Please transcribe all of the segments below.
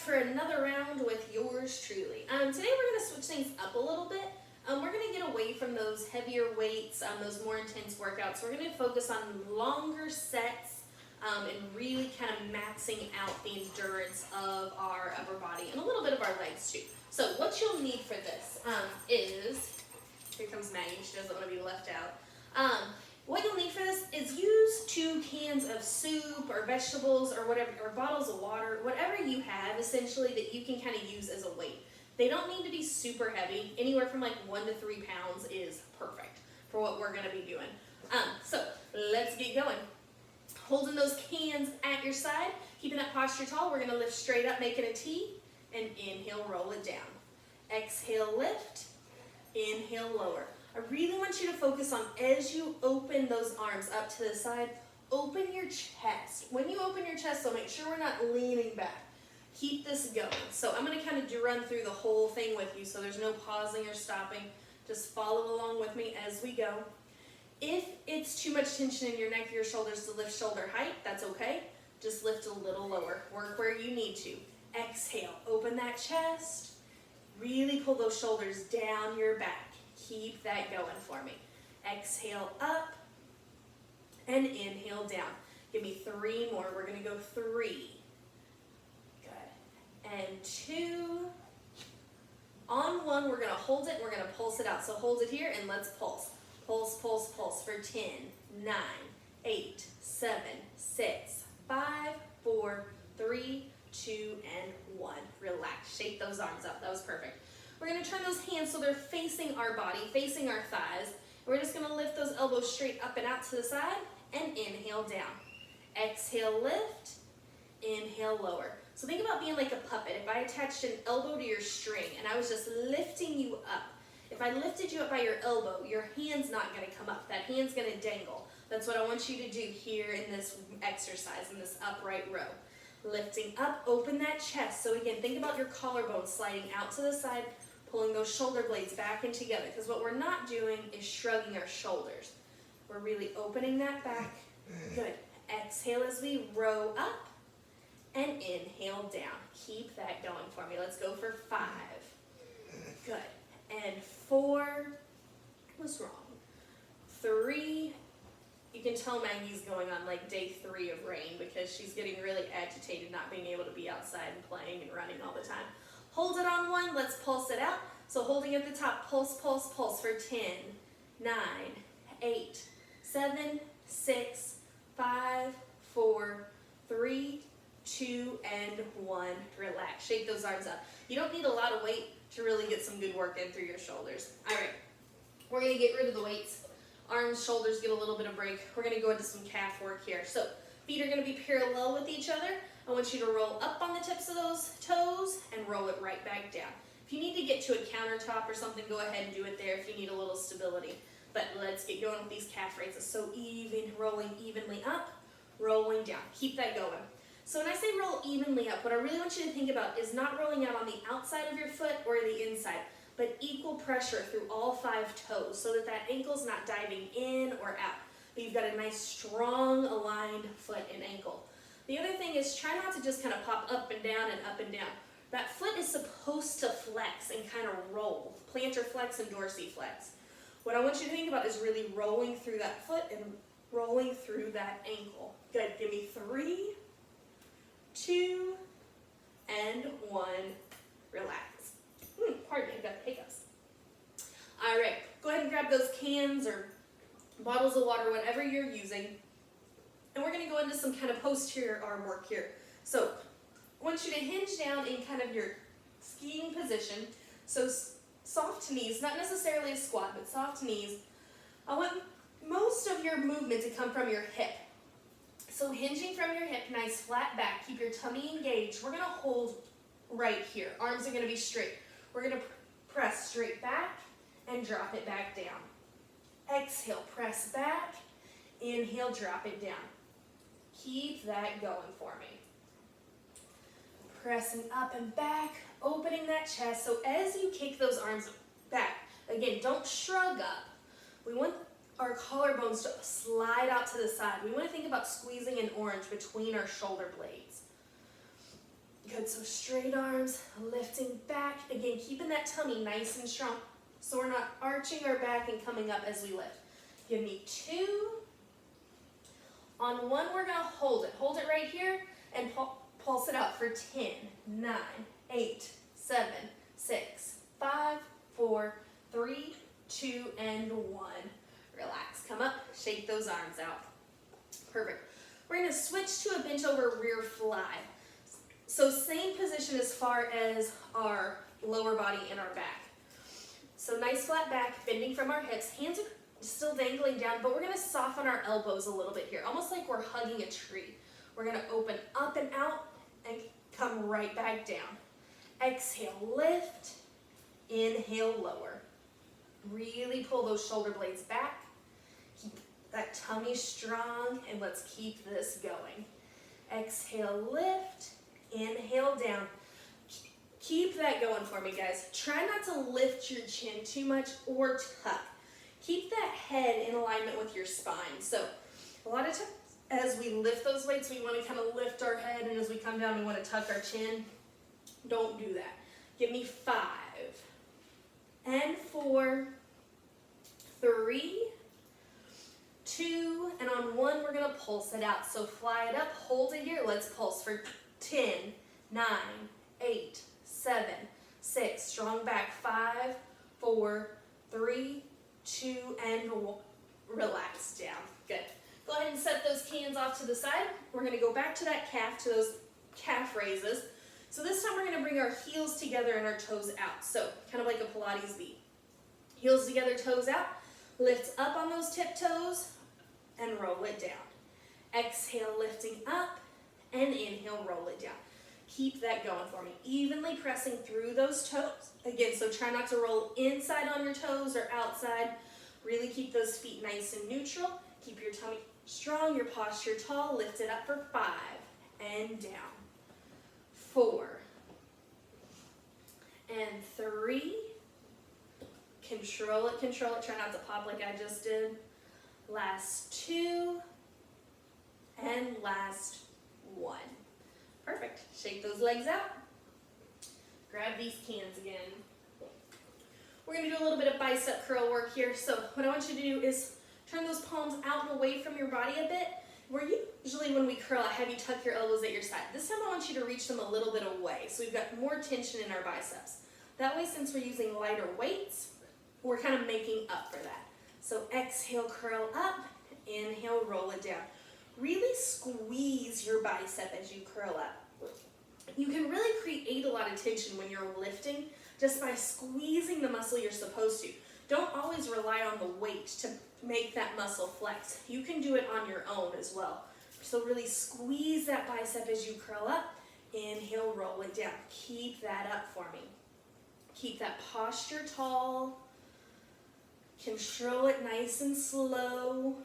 for another round with yours truly. Today we're going to switch things up a little bit. We're going to get away from those heavier weights, those more intense workouts. We're going to focus on longer sets and really kind of maxing out the endurance of our upper body and a little bit of our legs too. So what you'll need for this is, here comes Maggie, she doesn't want to be left out. What you'll need for this is use 2 cans of soup or vegetables or whatever, or bottles of water, whatever you have essentially that you can kind of use as a weight. They don't need to be super heavy. Anywhere from like 1 to 3 pounds is perfect for what we're going to be doing. So let's get going. Holding those cans at your side, keeping that posture tall, we're going to lift straight up, making a T, and inhale, roll it down. Exhale, lift, inhale, lower. I really want you to focus on, as you open those arms up to the side, open your chest. When you open your chest, so make sure we're not leaning back. Keep this going. So I'm going to kind of run through the whole thing with you, so there's no pausing or stopping. Just follow along with me as we go. If it's too much tension in your neck or your shoulders to lift shoulder height, that's okay. Just lift a little lower. Work where you need to. Exhale. Open that chest. Really pull those shoulders down your back. Keep that going for me. Exhale up and inhale down. Give me 3 more. We're going to go 3. Good. And 2. On 1, we're going to hold it and we're going to pulse it out. So hold it here and let's pulse. Pulse, pulse, pulse for 10, 9, 8, 7, 6, 5, 4, 3, 2, and 1. Relax. Shake those arms up. That was perfect. We're going to turn those hands so they're facing our body, facing our thighs. We're just going to lift those elbows straight up and out to the side and inhale down. Exhale, lift. Inhale, lower. So think about being like a puppet. If I attached an elbow to your string and I was just lifting you up, if I lifted you up by your elbow, your hand's not going to come up. That hand's going to dangle. That's what I want you to do here in this exercise, in this upright row. Lifting up, open that chest. So again, think about your collarbone sliding out to the side, pulling those shoulder blades back in together, because what we're not doing is shrugging our shoulders. We're really opening that back. Good. Exhale as we row up and inhale down. Keep that going for me. Let's go for 5. Good. And 4. What's wrong? 3. You can tell Maggie's going on like day 3 of rain because she's getting really agitated not being able to be outside and playing and running all the time. Hold it on 1. Let's pulse it out. So holding at the top, pulse, pulse, pulse for 10, 9, 8, 7, 6, 5, 4, 3, 2, and 1. Relax. Shake those arms up. You don't need a lot of weight to really get some good work in through your shoulders. All right. We're going to get rid of the weights. Arms, shoulders get a little bit of break. We're going to go into some calf work here. So feet are going to be parallel with each other. I want you to roll up on the tips of those toes and roll it right back down. If you need to get to a countertop or something, go ahead and do it there if you need a little stability. But let's get going with these calf raises. So even, rolling evenly up, rolling down. Keep that going. So when I say roll evenly up, what I really want you to think about is not rolling out on the outside of your foot or the inside, but equal pressure through all 5 toes so that that ankle's not diving in or out. But you've got a nice, strong, aligned foot and ankle. The other thing is try not to just kind of pop up and down and up and down. That foot is supposed to flex and kind of roll. Plantar flex and dorsiflex. What I want you to think about is really rolling through that foot and rolling through that ankle. Good. Give me 3, 2, and 1. Relax. Pardon me, I've got hiccups. All right, go ahead and grab those cans or bottles of water, whatever you're using. And we're going to go into some kind of posterior arm work here. So I want you to hinge down in kind of your skiing position. So soft knees, not necessarily a squat, but soft knees. I want most of your movement to come from your hip. So hinging from your hip, nice flat back. Keep your tummy engaged. We're going to hold right here. Arms are going to be straight. We're going to press straight back and drop it back down. Exhale, press back. Inhale, drop it down. Keep that going for me. Pressing up and back, opening that chest. So as you kick those arms back, again, don't shrug up. We want our collarbones to slide out to the side. We want to think about squeezing an orange between our shoulder blades. Good, so straight arms, lifting back. Again, keeping that tummy nice and strong so we're not arching our back and coming up as we lift. Give me 2. On 1, we're gonna hold it. Hold it right here and pulse it out for 10, 9, 8, 7, 6, 5, 4, 3, 2, and 1. Relax, come up, shake those arms out. Perfect. We're gonna switch to a bench over rear fly. So same position as far as our lower body and our back. So nice flat back, bending from our hips. Hands are still dangling down, but we're gonna soften our elbows a little bit here, almost like we're hugging a tree. We're gonna open up and out and come right back down. Exhale, lift. Inhale, lower. Really pull those shoulder blades back. Keep that tummy strong, and let's keep this going. Exhale, lift. Inhale, down. Keep that going for me, guys. Try not to lift your chin too much or tuck. Keep that head in alignment with your spine. So a lot of times as we lift those weights, we want to kind of lift our head, and as we come down, we want to tuck our chin. Don't do that. Give me 5 and 4, 3, 2, and on 1, we're going to pulse it out. So fly it up, hold it here. Let's pulse for 10, 9, 8, 7, 6, strong back, 5, 4, 3, 2, and 1. Relax down. Good. Go ahead and set those cans off to the side. We're going to go back to that calf, to those calf raises. So this time we're going to bring our heels together and our toes out. So kind of like a Pilates beat. Heels together, toes out. Lift up on those tiptoes and roll it down. Exhale, lifting up, and inhale, roll it down. Keep that going for me. Evenly pressing through those toes. Again, so try not to roll inside on your toes or outside. Really keep those feet nice and neutral. Keep your tummy strong, your posture tall. Lift it up for 5 and down. 4 and 3. Control it, control it. Try not to pop like I just did. Last 2 and last 1. Perfect. Shake those legs out. Grab these cans again. We're going to do a little bit of bicep curl work here. So what I want you to do is turn those palms out and away from your body a bit. Usually when we curl, I have you tuck your elbows at your side. This time I want you to reach them a little bit away, so we've got more tension in our biceps. That way, since we're using lighter weights, we're kind of making up for that. So exhale, curl up. Inhale, roll it down. Really squeeze your bicep as you curl up. You can really create a lot of tension when you're lifting just by squeezing the muscle you're supposed to. Don't always rely on the weight to make that muscle flex. You can do it on your own as well. So really squeeze that bicep as you curl up. Inhale, roll it down. Keep that up for me. Keep that posture tall. Control it nice and slow.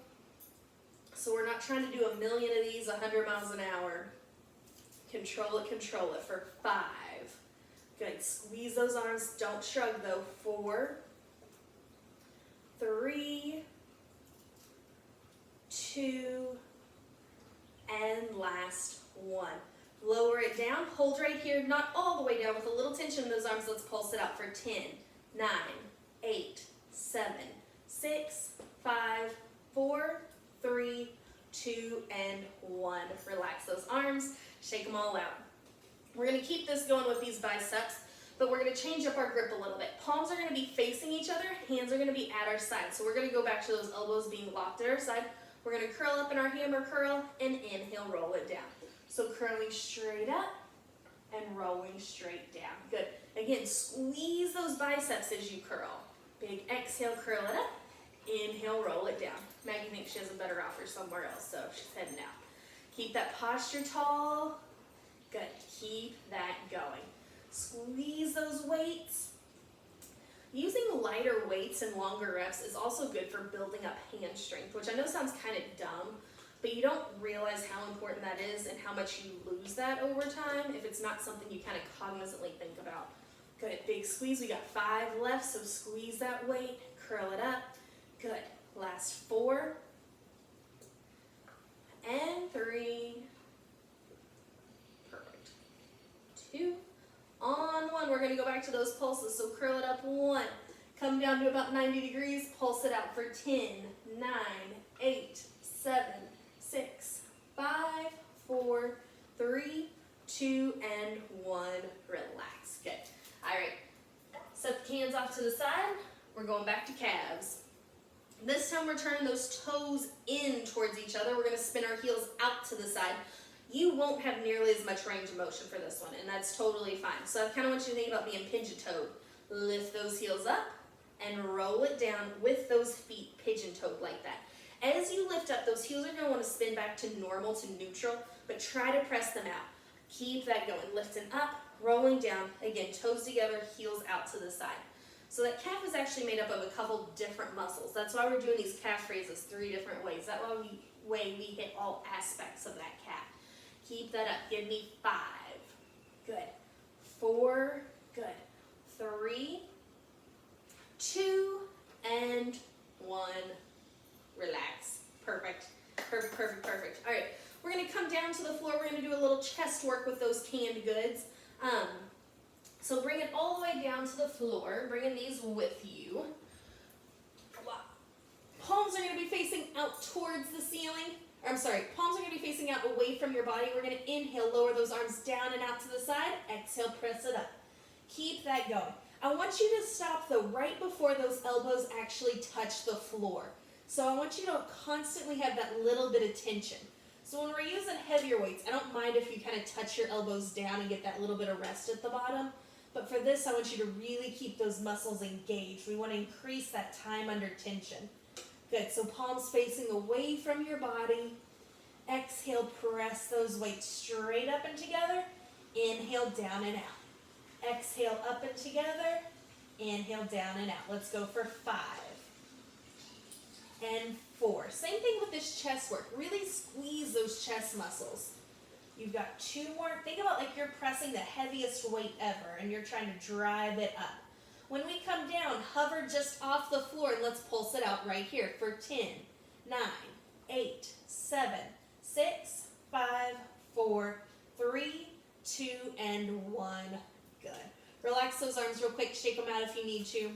So we're not trying to do a million of these 100 miles an hour. Control it for 5. Good. Squeeze those arms. Don't shrug though. 4, 3, 2, and last 1. Lower it down. Hold right here. Not all the way down. With a little tension in those arms, let's pulse it out for 10, 9, 8, 7, 6, 5, 4, 3, 2, and 1. Relax those arms. Shake them all out. We're going to keep this going with these biceps, but we're going to change up our grip a little bit. Palms are going to be facing each other. Hands are going to be at our side. So we're going to go back to those elbows being locked at our side. We're going to curl up in our hammer curl and inhale, roll it down. So curling straight up and rolling straight down. Good. Again, squeeze those biceps as you curl. Big exhale, curl it up. Inhale, roll it down. Maggie thinks she has a better offer somewhere else, so she's heading out. Keep that posture tall. Good. Keep that going. Squeeze those weights. Using lighter weights and longer reps is also good for building up hand strength, which I know sounds kind of dumb, but you don't realize how important that is and how much you lose that over time if it's not something you kind of cognizantly think about. Good. Big squeeze. We got 5 left, so squeeze that weight. Curl it up. Good. Last 4 and 3. Perfect. back to those pulses. So curl it up 1, come down to about 90 degrees, pulse it out for 10, 9, 8, 7, 6, 5, 4, 3, 2, and 1. Relax. Good. All right. Set the hands off to the side. We're going back to calves. This time we're turning those toes in towards each other. We're going to spin our heels out to the side. You won't have nearly as much range of motion for this one, and that's totally fine. So I kind of want you to think about being pigeon-toed. Lift those heels up and roll it down with those feet pigeon-toed like that. As you lift up, those heels are going to want to spin back to normal, to neutral, but try to press them out. Keep that going. Lifting up, rolling down. Again, toes together, heels out to the side. So that calf is actually made up of a couple different muscles. That's why we're doing these calf raises 3 different ways. That way we hit all aspects of that calf. Keep that up. Give me 5. Good. 4. Good. 3, 2, and 1. Relax. Perfect. Perfect, perfect, perfect. All right. We're going to come down to the floor. We're going to do a little chest work with those canned goods. So bring it all the way down to the floor, bringing these with you. Palms are going to be facing out towards the ceiling. Palms are going to be facing out away from your body. We're going to inhale, lower those arms down and out to the side. Exhale, press it up. Keep that going. I want you to stop though right before those elbows actually touch the floor. So I want you to constantly have that little bit of tension. So when we're using heavier weights, I don't mind if you kind of touch your elbows down and get that little bit of rest at the bottom. But for this, I want you to really keep those muscles engaged. We want to increase that time under tension. Good, so palms facing away from your body. Exhale, press those weights straight up and together. Inhale, down and out. Exhale, up and together. Inhale, down and out. Let's go for 5 and 4. Same thing with this chest work. Really squeeze those chest muscles. You've got 2 more. Think about like you're pressing the heaviest weight ever and you're trying to drive it up. When we come down, hover just off the floor and let's pulse it out right here for 10, 9, 8, 7, 6, 5, 4, 3, 2, and 1. Good. Relax those arms real quick. Shake them out if you need to.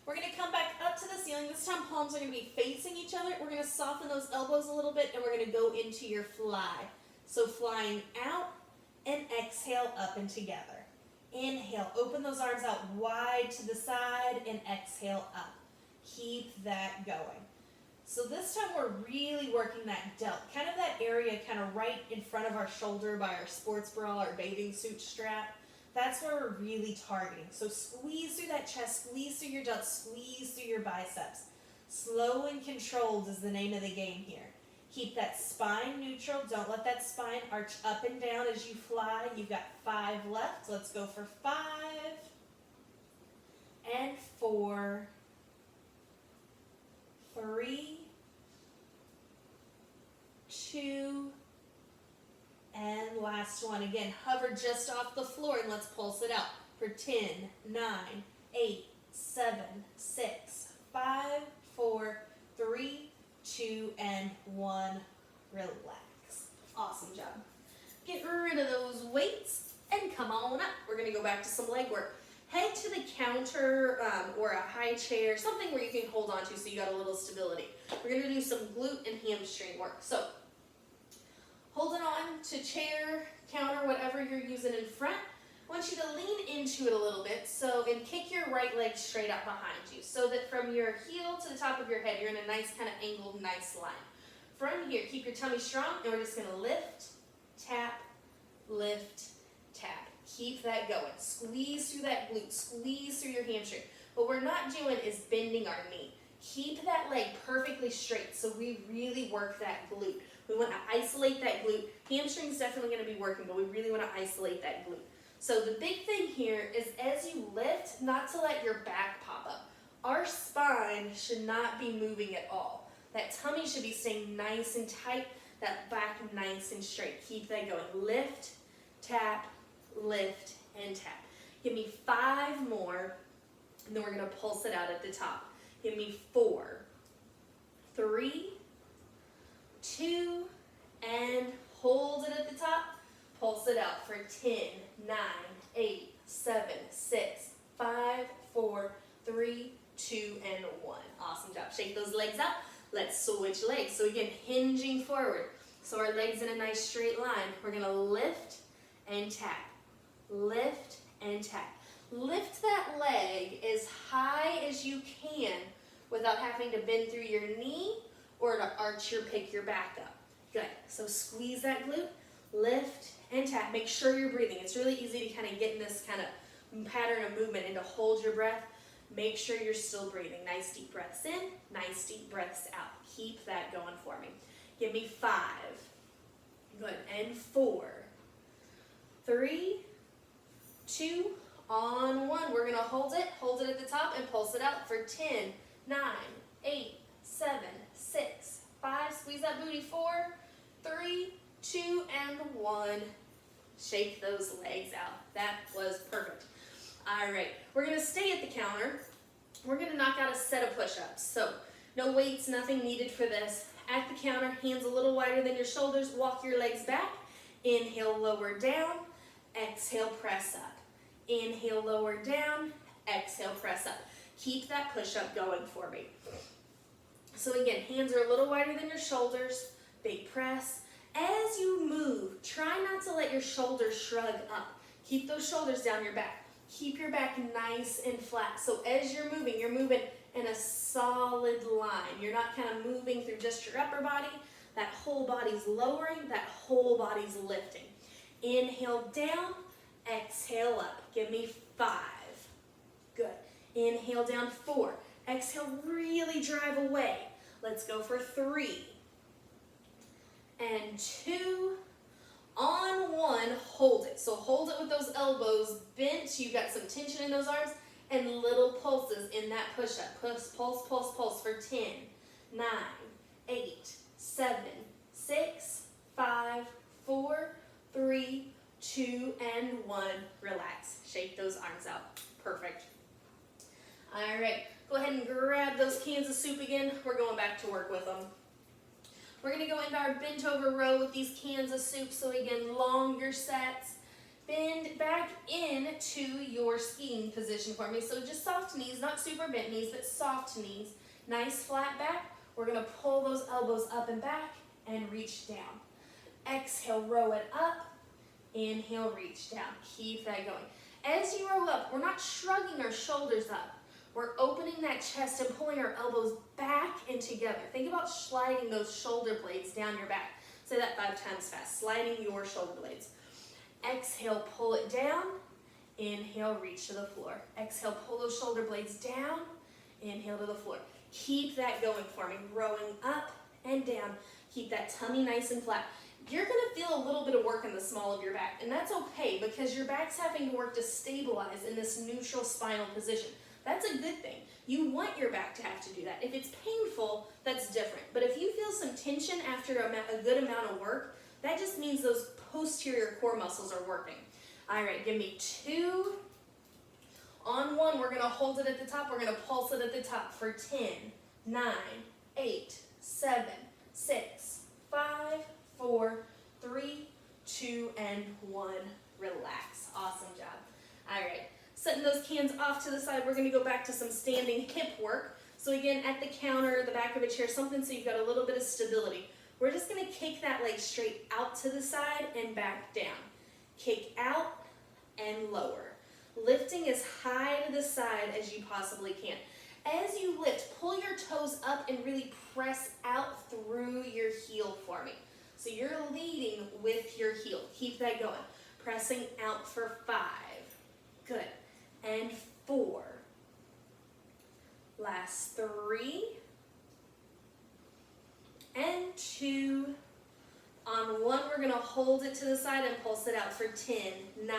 We're going to come back up to the ceiling. This time palms are going to be facing each other. We're going to soften those elbows a little bit and we're going to go into your fly. So flying out and exhale up and together. Inhale, open those arms out wide to the side and exhale up. Keep that going. So this time we're really working that delt, kind of that area kind of right in front of our shoulder by our sports bra, our bathing suit strap. That's where we're really targeting. So squeeze through that chest, squeeze through your delt, squeeze through your biceps. Slow and controlled is the name of the game here. Keep that spine neutral. Don't let that spine arch up and down as you fly. You've got 5 left. Let's go for 5 and 4, 3, 2, and last one. Again, hover just off the floor and let's pulse it out for 10, 9, 8, 7, 6, 5, 4, 3, 2, and 1. Relax. Awesome job. Get rid of those weights and come on up. We're going to go back to some leg work. Head to the counter or a high chair, something where you can hold on to so you got a little stability. We're going to do some glute and hamstring work. So, holding on to chair, counter, whatever you're using in front. I want you to lean into it a little bit and kick your right leg straight out behind you so that from your heel to the top of your head, you're in a nice kind of angled, nice line. From here, keep your tummy strong and we're just going to lift, tap, tap. Keep that going. Squeeze through that glute, squeeze through your hamstring. What we're not doing is bending our knee. Keep that leg perfectly straight so we really work that glute. We want to isolate that glute. Hamstring is definitely going to be working, but we really want to isolate that glute. So the big thing here is as you lift, not to let your back pop up. Our spine should not be moving at all. That tummy should be staying nice and tight, that back nice and straight. Keep that going. Lift, tap, and tap. Give me 5 more, and then we're going to pulse it out at the top. Give me 4, 3, 2, and hold it at the top. Pulse it out for 10, 9, 8, 7, 6, 5, 4, 3, 2, and 1. Awesome job. Shake those legs out. Let's switch legs. So again, hinging forward. So our legs in a nice straight line. We're going to lift and tap. Lift and tap. Lift that leg as high as you can without having to bend through your knee or to arch or pick your back up. Good. So squeeze that glute, lift and tap. Make sure you're breathing. It's really easy to kind of get in this kind of pattern of movement and to hold your breath. Make sure you're still breathing. Nice deep breaths in, nice deep breaths out. Keep that going for me. Give me 5. Good. And 4, 3, 2, on 1. We're going to hold it at the top and pulse it out for 10, 9, 8, 7, 6, 5. Squeeze that booty. 4, 3, 2, and 1. Shake those legs out. That was perfect. All right, we're going to stay at the counter. We're going to knock out a set of push-ups. So no weights, nothing needed for this. At the counter, hands a little wider than your shoulders. Walk your legs back. Inhale, lower down. Exhale, press up. Inhale, lower down. Exhale, press up. Keep that push-up going for me. So again, hands are a little wider than your shoulders. Big press. As you move, try not to let your shoulders shrug up. Keep those shoulders down your back. Keep your back nice and flat. So as you're moving in a solid line. You're not kind of moving through just your upper body. That whole body's lowering, that whole body's lifting. Inhale down, exhale up. Give me 5. Good. Inhale down, 4. Exhale, really drive away. Let's go for 3. And 2. On 1, hold it. So hold it with those elbows bent. You've got some tension in those arms and little pulses in that push-up. Pulse, pulse, pulse, pulse for 10, 9, 8, 7, 6, 5, 4, 3, 2, and 1. Relax. Shake those arms out. Perfect. All right. Go ahead and grab those cans of soup again. We're going back to work with them. We're going to go into our bent over row with these cans of soup. So again, longer sets. Bend back into your skiing position for me. So just soft knees, not super bent knees, but soft knees. Nice flat back. We're going to pull those elbows up and back and reach down. Exhale, row it up. Inhale, reach down. Keep that going. As you row up, we're not shrugging our shoulders up. We're opening that chest and pulling our elbows back and together. Think about sliding those shoulder blades down your back. Say that 5 times fast. Sliding your shoulder blades. Exhale, pull it down. Inhale, reach to the floor. Exhale, pull those shoulder blades down. Inhale to the floor. Keep that going for me. Rowing up and down. Keep that tummy nice and flat. You're going to feel a little bit of work in the small of your back, and that's okay because your back's having to work to stabilize in this neutral spinal position. That's a good thing. You want your back to have to do that. If it's painful, that's different. But if you feel some tension after a good amount of work, that just means those posterior core muscles are working. All right, give me 2. On 1, we're going to hold it at the top. We're going to pulse it at the top for 10, 9, 8, 7, 6, 5, 4, 3, 2, and 1. Relax. Awesome job. All right. Setting those cans off to the side, we're going to go back to some standing hip work. So again, at the counter, the back of a chair, something so you've got a little bit of stability. We're just going to kick that leg straight out to the side and back down. Kick out and lower. Lifting as high to the side as you possibly can. As you lift, pull your toes up and really press out through your heel for me. So you're leading with your heel. Keep that going. Pressing out for 5. Good. And 4. Last 3. And 2. On 1, we're going to hold it to the side and pulse it out for 10, 9,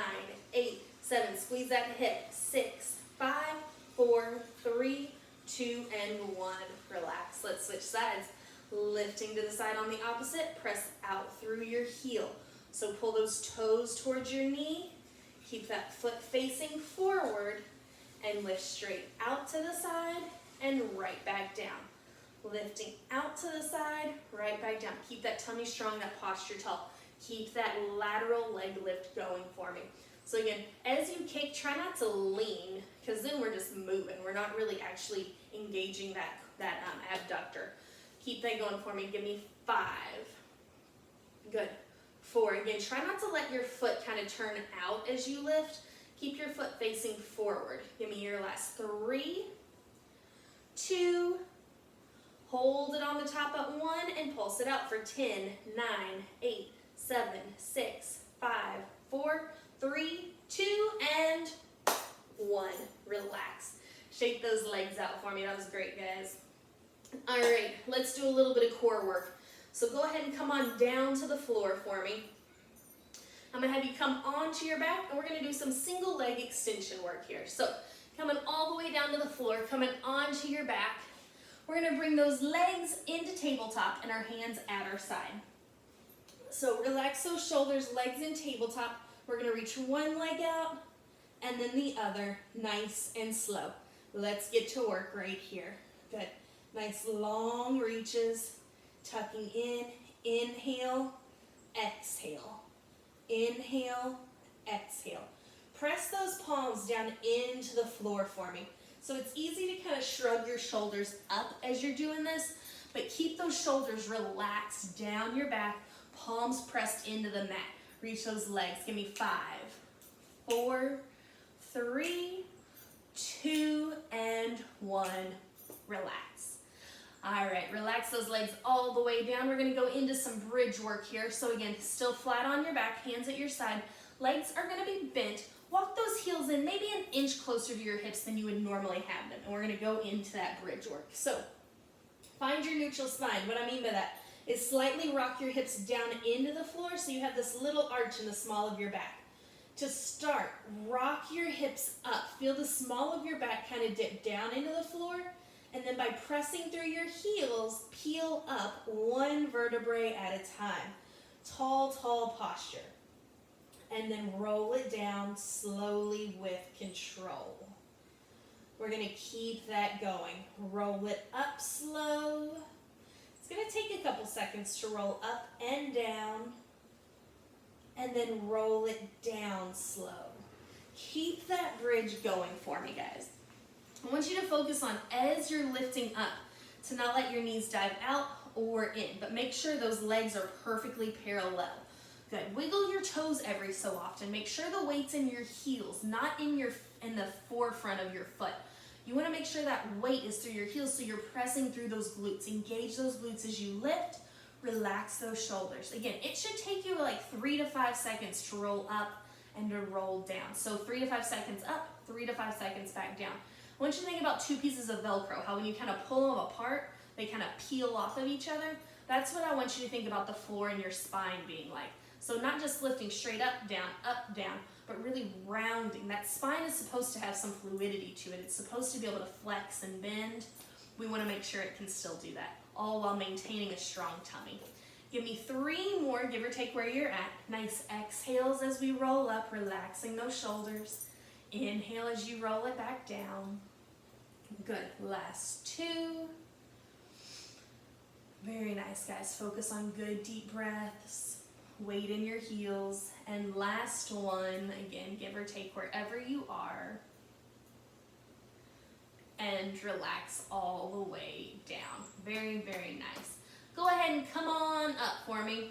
8, 7. Squeeze that hip. 6, 5, 4, 3, 2, and 1. Relax. Let's switch sides. Lifting to the side on the opposite. Press out through your heel. So pull those toes towards your knee. Keep that foot facing forward and lift straight out to the side and right back down. Lifting out to the side, right back down. Keep that tummy strong, that posture tall. Keep that lateral leg lift going for me. So again, as you kick, try not to lean, because then we're just moving. We're not really actually engaging that abductor. Keep that going for me. Give me 5. Good. 4. Again, try not to let your foot kind of turn out as you lift. Keep your foot facing forward. Give me your last 3, 2, hold it on the top at 1, and pulse it out for 10, 9, 8, 7, 6, 5, 4, 3, 2, and 1. Relax. Shake those legs out for me. That was great, guys. All right, let's do a little bit of core work. So go ahead and come on down to the floor for me. I'm going to have you come onto your back, and we're going to do some single leg extension work here. So coming all the way down to the floor, coming onto your back. We're going to bring those legs into tabletop and our hands at our side. So relax those shoulders, legs in tabletop. We're going to reach one leg out and then the other, nice and slow. Let's get to work right here. Good. Nice long reaches, tucking in, inhale, exhale, inhale, exhale. Press those palms down into the floor for me. So it's easy to kind of shrug your shoulders up as you're doing this, but keep those shoulders relaxed down your back, palms pressed into the mat. Reach those legs. Give me 5, 4, 3, 2, and 1. Relax. All right, relax those legs all the way down. We're going to go into some bridge work here. So again, still flat on your back, hands at your side. Legs are going to be bent. Walk those heels in maybe an inch closer to your hips than you would normally have them. And we're going to go into that bridge work. So find your neutral spine. What I mean by that is slightly rock your hips down into the floor so you have this little arch in the small of your back. To start, rock your hips up. Feel the small of your back kind of dip down into the floor. And then by pressing through your heels, peel up one vertebrae at a time. Tall, tall posture. And then roll it down slowly with control. We're going to keep that going. Roll it up slow. It's going to take a couple seconds to roll up and down. And then roll it down slow. Keep that bridge going for me, guys. I want you to focus on as you're lifting up to not let your knees dive out or in, but make sure those legs are perfectly parallel. Good. Wiggle your toes every so often. Make sure the weight's in your heels, not in the forefront of your foot. You want to make sure that weight is through your heels so you're pressing through those glutes. Engage those glutes as you lift. Relax those shoulders. Again, it should take you like 3 to 5 seconds to roll up and to roll down. So 3 to 5 seconds up, 3 to 5 seconds back down. I want you to think about 2 pieces of Velcro, how when you kind of pull them apart, they kind of peel off of each other. That's what I want you to think about the floor and your spine being like. So not just lifting straight up, down, but really rounding. That spine is supposed to have some fluidity to it. It's supposed to be able to flex and bend. We want to make sure it can still do that, all while maintaining a strong tummy. Give me 3 more, give or take where you're at. Nice exhales as we roll up, relaxing those shoulders. Inhale as you roll it back down. Good. Last 2. Very nice, guys. Focus on good deep breaths. Weight in your heels. And last one, again, give or take wherever you are. And relax all the way down. Very, very nice. Go ahead and come on up for me.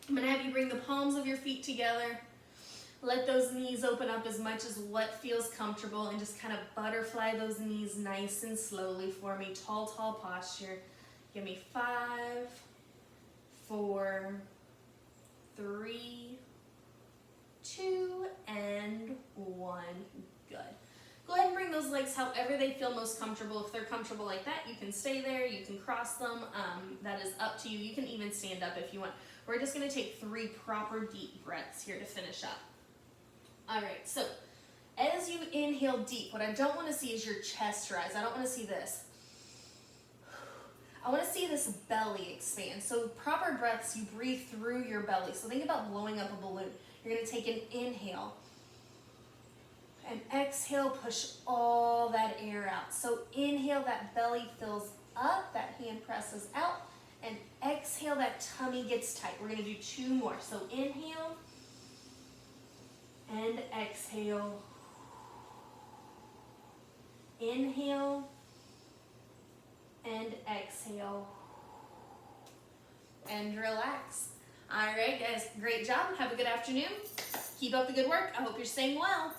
I'm going to have you bring the palms of your feet together. Let those knees open up as much as what feels comfortable and just kind of butterfly those knees nice and slowly for me. Tall, tall posture. Give me 5, 4, 3, 2, and 1. Good. Go ahead and bring those legs however they feel most comfortable. If they're comfortable like that, you can stay there. You can cross them. That is up to you. You can even stand up if you want. We're just going to take 3 proper deep breaths here to finish up. All right, so as you inhale deep, what I don't want to see is your chest rise. I don't want to see this. I want to see this belly expand. So proper breaths, you breathe through your belly. So think about blowing up a balloon. You're going to take an inhale. And exhale, push all that air out. So inhale, that belly fills up, that hand presses out. And exhale, that tummy gets tight. We're going to do 2 more. So inhale. and exhale. Inhale and exhale. And relax. All right, guys, great job. Have a good afternoon. Keep up the good work. I hope you're staying well.